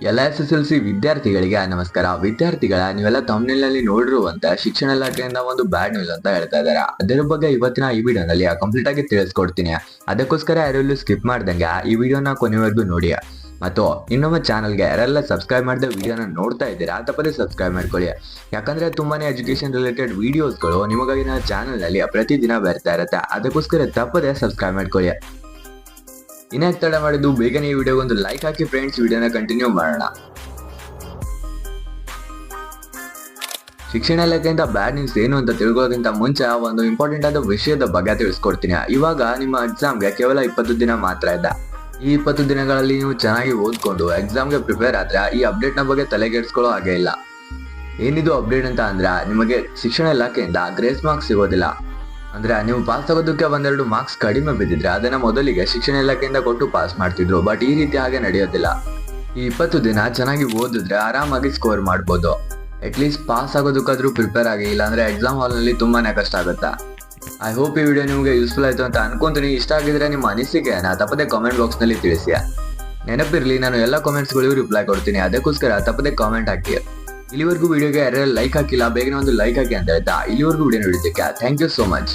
ಎಲ್ಲ SSLC ವಿದ್ಯಾರ್ಥಿಗಳಿಗೆ ನಮಸ್ಕಾರ. ನೀವೆಲ್ಲ ಥಂಬ್ನೇಲ್ ನಲ್ಲಿ ನೋಡಿರುವಂತ ಶಿಕ್ಷಣ ಇಲಾಖೆಯಿಂದ ಒಂದು ಬ್ಯಾಡ್ ನ್ಯೂಸ್ ಅಂತ ಹೇಳ್ತಾ ಇದ್ದಾರೆ. ಅದರ ಬಗ್ಗೆ ಇವತ್ತಿನ ಈ ವಿಡಿಯೋನಲ್ಲಿ ಕಂಪ್ಲೀಟ್ ಆಗಿ ತಿಳಿಸ್ಕೊಡ್ತೀನಿ. ಅದಕ್ಕೋಸ್ಕರ ಯಾರೆಲ್ಲೂ ಸ್ಕಿಪ್ ಮಾಡ್ದಂಗೆ ಈ ವಿಡಿಯೋನ ಕೊನೆವರೆಗೂ ನೋಡಿ. ಮತ್ತು ಇನ್ನೊಮ್ಮೆ ಚಾನಲ್ಗೆ ಯಾರೆಲ್ಲ ಸಬ್ಸ್ಕ್ರೈಬ್ ಮಾಡದೆ ವಿಡಿಯೋನ ನೋಡ್ತಾ ಇದ್ದೀರಾ ತಪ್ಪದೆ ಸಬ್ಸ್ಕ್ರೈಬ್ ಮಾಡ್ಕೊಳ್ಳಿ. ಯಾಕಂದ್ರೆ ತುಂಬಾನೇ ಎಜುಕೇಶನ್ ರಿಲೇಟೆಡ್ ವಿಡಿಯೋಸ್ಗಳು ನಿಮಗಾಗಿ ನನ್ನ ಚಾನಲ್ ನಲ್ಲಿ ಪ್ರತಿದಿನ ಬರ್ತಾ ಇರುತ್ತೆ. ಅದಕ್ಕೋಸ್ಕರ ತಪ್ಪದೆ ಸಬ್ಸ್ಕ್ರೈಬ್ ಮಾಡ್ಕೊಳ್ಳಿ. ಇನ್ನಾಗಿ ತಡ ಮಾಡಿದ್ದು ಬೇಗನೆ ಈ ವಿಡಿಯೋಗೆ ಒಂದು ಲೈಕ್ ಹಾಕಿ ಫ್ರೆಂಡ್ಸ್. ವಿಡಿಯೋನ ಕಂಟಿನ್ಯೂ ಮಾಡೋಣ. ಶಿಕ್ಷಣ ಇಲಾಖೆಯಿಂದ ಬ್ಯಾಡ್ ನ್ಯೂಸ್ ಏನು ಅಂತ ತಿಳ್ಕೊಳ್ಳೋಕ್ಕಿಂತ ಮುಂಚೆ ಒಂದು ಇಂಪಾರ್ಟೆಂಟ್ ಆದ ವಿಷಯದ ಬಗ್ಗೆ ತಿಳಿಸ್ಕೊಡ್ತೀನಿ. ಇವಾಗ ನಿಮ್ಮ ಎಕ್ಸಾಮ್ಗೆ ಕೇವಲ 20 ದಿನ ಮಾತ್ರ ಇದೆ. ಈ 20 ದಿನಗಳಲ್ಲಿ ನೀವು ಚೆನ್ನಾಗಿ ಓದ್ಕೊಂಡು ಎಕ್ಸಾಮ್ಗೆ ಪ್ರಿಪೇರ್ ಆದ್ರೆ ಈ ಅಪ್ಡೇಟ್ ನ ಬಗ್ಗೆ ತಲೆಗೆಡ್ಸ್ಕೊಳ್ಳೋ ಹಾಗೆ ಇಲ್ಲ. ಏನಿದು ಅಪ್ಡೇಟ್ ಅಂತ ಅಂದ್ರೆ, ನಿಮಗೆ ಶಿಕ್ಷಣ ಇಲಾಖೆಯಿಂದ ಗ್ರೇಸ್ ಮಾರ್ಕ್ಸ್ ಸಿಗೋದಿಲ್ಲ. ಅಂದ್ರೆ ನೀವು ಪಾಸ್ ಆಗೋದಕ್ಕೆ ಒಂದೆರಡು ಮಾರ್ಕ್ಸ್ ಕಡಿಮೆ ಬಿದ್ದಿದ್ರೆ ಅದನ್ನ ಮೊದಲಿಗೆ ಶಿಕ್ಷಣ ಇಲಾಖೆಯಿಂದ ಕೊಟ್ಟು ಪಾಸ್ ಮಾಡ್ತಿದ್ರು. ಬಟ್ ಈ ರೀತಿ ಹಾಗೆ ನಡೆಯೋದಿಲ್ಲ. ಈ 20 ದಿನ ಚೆನ್ನಾಗಿ ಓದಿದ್ರೆ ಆರಾಮಾಗಿ ಸ್ಕೋರ್ ಮಾಡ್ಬೋದು. ಅಟ್ಲೀಸ್ಟ್ ಪಾಸ್ ಆಗೋದಕ್ಕಾದ್ರೂ ಪ್ರಿಪೇರ್ ಆಗಿ, ಇಲ್ಲಾಂದ್ರೆ ಎಕ್ಸಾಮ್ ಹಾಲ್ ನಲ್ಲಿ ತುಂಬಾನೇ ಕಷ್ಟ ಆಗುತ್ತೆ. ಐ ಹೋಪ್ ಈ ವಿಡಿಯೋ ನಿಮಗೆ ಯೂಸ್ಫುಲ್ ಆಯ್ತು ಅಂತ ಅನ್ಕೊಂತೀನಿ. ಇಷ್ಟ ಆಗಿದ್ರೆ ನಿಮ್ಮ ಅನಿಸಿಕೆಯನ್ನ ತಪ್ಪದೆ ಕಾಮೆಂಟ್ ಬಾಕ್ಸ್ ನಲ್ಲಿ ತಿಳಿಸಿ. ನೆನಪಿರ್ಲಿ, ನಾನು ಎಲ್ಲ ಕಾಮೆಂಟ್ಸ್ಗಳಿಗೂ ರಿಪ್ಲೈ ಕೊಡ್ತೀನಿ. ಅದಕ್ಕೋಸ್ಕರ ತಪ್ಪದೆ ಕಾಮೆಂಟ್ ಹಾಕಿ. ಇಲ್ಲಿವರೆಗೂ ವಿಡಿಯೋಗೆ ಯಾರ್ಯಾರು ಲೈಕ್ ಹಾಕಿಲ್ಲ ಬೇಗನೆ ಒಂದು ಲೈಕ್ ಹಾಕಿ ಅಂತ ಹೇಳ್ತಾ ಇಲ್ಲಿವರೆಗೂ ವಿಡಿಯೋ ನೋಡಿದ್ದಕ್ಕೆ ಥ್ಯಾಂಕ್ ಯು ಸೋ ಮಚ್.